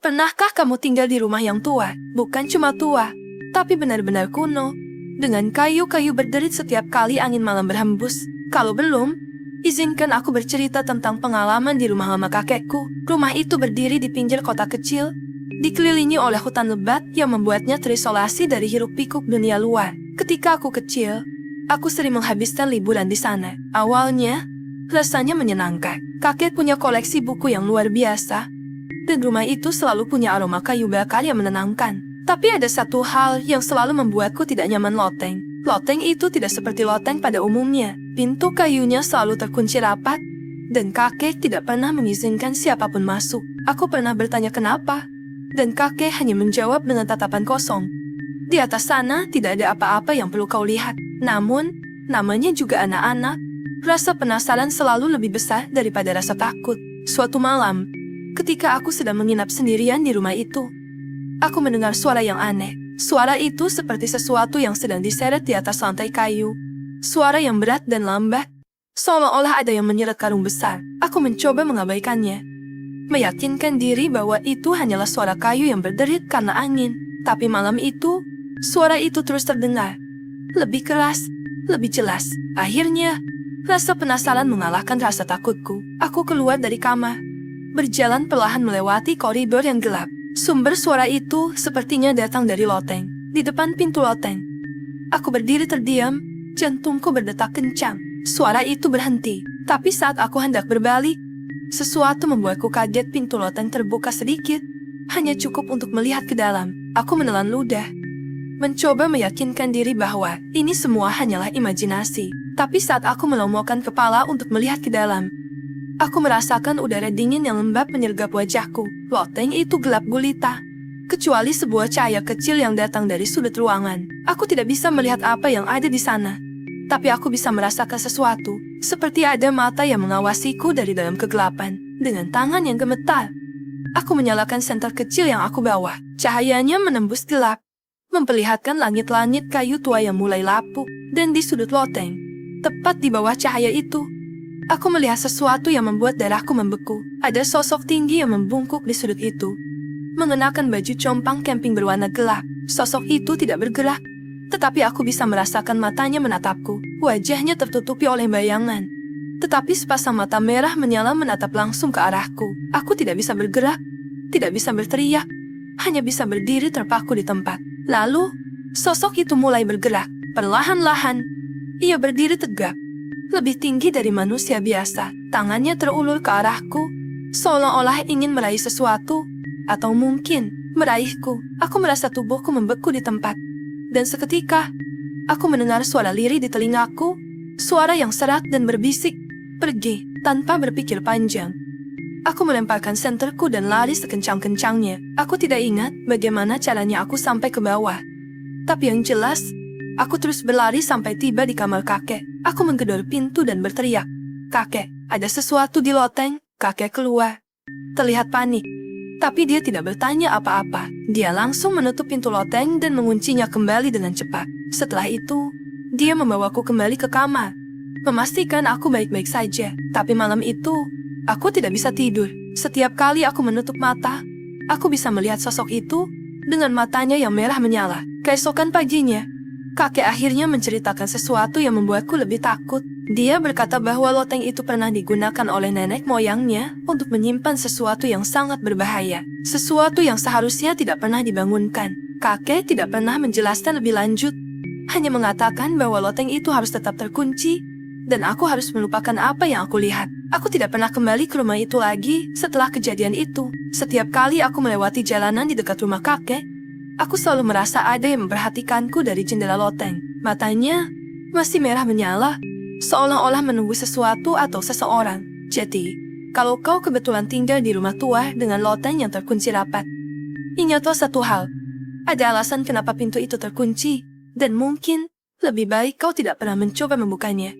Pernahkah kamu tinggal di rumah yang tua? Bukan cuma tua, tapi benar-benar kuno. Dengan kayu-kayu berderit setiap kali angin malam berhembus. Kalau belum, izinkan aku bercerita tentang pengalaman di rumah lama kakekku. Rumah itu berdiri di pinggir kota kecil, dikelilingi oleh hutan lebat yang membuatnya terisolasi dari hiruk-pikuk dunia luar. Ketika aku kecil, aku sering menghabiskan liburan di sana. Awalnya, rasanya menyenangkan. Kakek punya koleksi buku yang luar biasa, dan rumah itu selalu punya aroma kayu bakar yang menenangkan. Tapi ada satu hal yang selalu membuatku tidak nyaman loteng. Loteng itu tidak seperti loteng pada umumnya. Pintu kayunya selalu terkunci rapat, dan kakek tidak pernah mengizinkan siapapun masuk. Aku pernah bertanya kenapa, dan kakek hanya menjawab dengan tatapan kosong. Di atas sana tidak ada apa-apa yang perlu kau lihat. Namun, namanya juga anak-anak. Rasa penasaran selalu lebih besar daripada rasa takut. Suatu malam, ketika aku sedang menginap sendirian di rumah itu, aku mendengar suara yang aneh. Suara itu seperti sesuatu yang sedang diseret di atas lantai kayu. Suara yang berat dan lambat, seolah-olah ada yang menyeret karung besar. Aku mencoba mengabaikannya, meyakinkan diri bahwa itu hanyalah suara kayu yang berderit karena angin. Tapi malam itu, suara itu terus terdengar. Lebih keras, lebih jelas. Akhirnya, rasa penasaran mengalahkan rasa takutku. Aku keluar dari kamar, berjalan perlahan melewati koridor yang gelap. Sumber suara itu sepertinya datang dari loteng. Di depan pintu loteng, aku berdiri terdiam, jantungku berdetak kencang. Suara itu berhenti, tapi saat aku hendak berbalik, sesuatu membuatku kaget. Pintu loteng terbuka sedikit, hanya cukup untuk melihat ke dalam. Aku menelan ludah, mencoba meyakinkan diri bahwa ini semua hanyalah imajinasi. Tapi saat aku melongokkan kepala untuk melihat ke dalam, aku merasakan udara dingin yang lembab menyergap wajahku. Loteng itu gelap gulita, kecuali sebuah cahaya kecil yang datang dari sudut ruangan. Aku tidak bisa melihat apa yang ada di sana, tapi aku bisa merasakan sesuatu, seperti ada mata yang mengawasiku dari dalam kegelapan. Dengan tangan yang gemetar, aku menyalakan senter kecil yang aku bawa. Cahayanya menembus gelap, memperlihatkan langit-langit kayu tua yang mulai lapuk. Dan di sudut loteng, tepat di bawah cahaya itu, aku melihat sesuatu yang membuat darahku membeku. Ada sosok tinggi yang membungkuk di sudut itu, mengenakan baju compang camping berwarna gelap. Sosok itu tidak bergerak, tetapi aku bisa merasakan matanya menatapku. Wajahnya tertutupi oleh bayangan, tetapi sepasang mata merah menyala menatap langsung ke arahku. Aku tidak bisa bergerak, tidak bisa berteriak, hanya bisa berdiri terpaku di tempat. Lalu, sosok itu mulai bergerak. Perlahan-lahan, ia berdiri tegap, lebih tinggi dari manusia biasa. Tangannya terulur ke arahku, seolah-olah ingin meraih sesuatu, atau mungkin meraihku. Aku merasa tubuhku membeku di tempat, dan seketika, aku mendengar suara lirih di telingaku, suara yang serak dan berbisik, "Pergi." Tanpa berpikir panjang, aku melemparkan senterku dan lari sekencang-kencangnya. Aku tidak ingat bagaimana caranya aku sampai ke bawah, tapi yang jelas, aku terus berlari sampai tiba di kamar kakek. Aku menggedor pintu dan berteriak, "Kakek, ada sesuatu di loteng." Kakek keluar, terlihat panik, tapi dia tidak bertanya apa-apa. Dia langsung menutup pintu loteng dan menguncinya kembali dengan cepat. Setelah itu, dia membawaku kembali ke kamar, memastikan aku baik-baik saja. Tapi malam itu, aku tidak bisa tidur. Setiap kali aku menutup mata, aku bisa melihat sosok itu dengan matanya yang merah menyala. Keesokan paginya, kakek akhirnya menceritakan sesuatu yang membuatku lebih takut. Dia berkata bahwa loteng itu pernah digunakan oleh nenek moyangnya untuk menyimpan sesuatu yang sangat berbahaya. Sesuatu yang seharusnya tidak pernah dibangunkan. Kakek tidak pernah menjelaskan lebih lanjut, hanya mengatakan bahwa loteng itu harus tetap terkunci, dan aku harus melupakan apa yang aku lihat. Aku tidak pernah kembali ke rumah itu lagi setelah kejadian itu. Setiap kali aku melewati jalanan di dekat rumah kakek, aku selalu merasa ada yang memperhatikanku dari jendela loteng. Matanya masih merah menyala, seolah-olah menunggu sesuatu atau seseorang. Jadi, kalau kau kebetulan tinggal di rumah tua dengan loteng yang terkunci rapat, ingatlah satu hal. Ada alasan kenapa pintu itu terkunci, dan mungkin lebih baik kau tidak pernah mencoba membukanya.